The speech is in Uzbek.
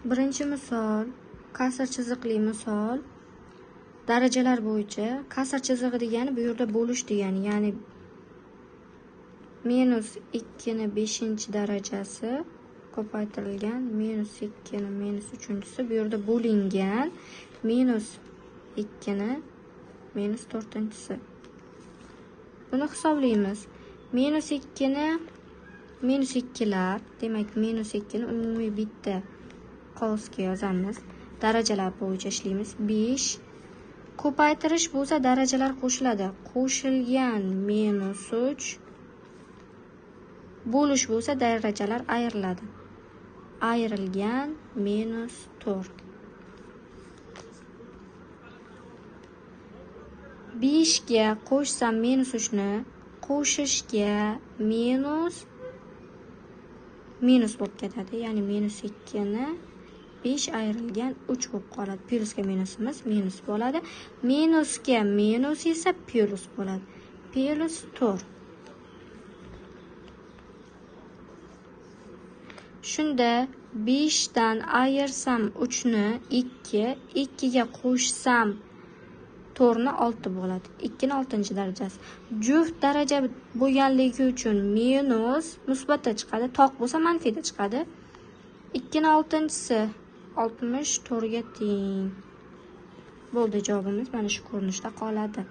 Birinchi misol, kasr chiziqli misol. Darajalar bo'yicha kasr chizig'i degani bu yerda bo'lish degani, ya'ni -2 ni 5-darajasi ko'paytirilgan -2 ni -3-si bu yerda bo'lingan -2 ni -4-si. Buni hisoblaymiz. -2 ni -2lar, demak -2 ni umumiy bitta qog'ozga yozamiz. Darajalar bo'yicha ishlaymiz. 5 ko'paytirish bo'lsa darajalar qo'shiladi. Qo'shilgan -3, bo'lish bo'lsa darajalar ayriladi. Ayrilgan -4. 5 ga qo'shsam -3 ni, qo'shishga minus bo'lib ketadi. Ya'ni -2 ni 5 ayrilgan 3 bo'lib qoladi. Plyusga minusimiz minus bo'ladi. Minusga minus esa plyus bo'ladi. +4. Shunda 5 dan ayirsam 3 ni 2, 2 ga qo'shsam 4 ni 6 bo'ladi. 2 ni 6-darajasi. Juft daraja bo'lganligi uchun minus musbatda chiqadi, toq bo'lsa manfiyda chiqadi. 2 ni 6-si 64 ga teng. Bo'ldi, javobimiz mana shu ko'rinishda qoladi.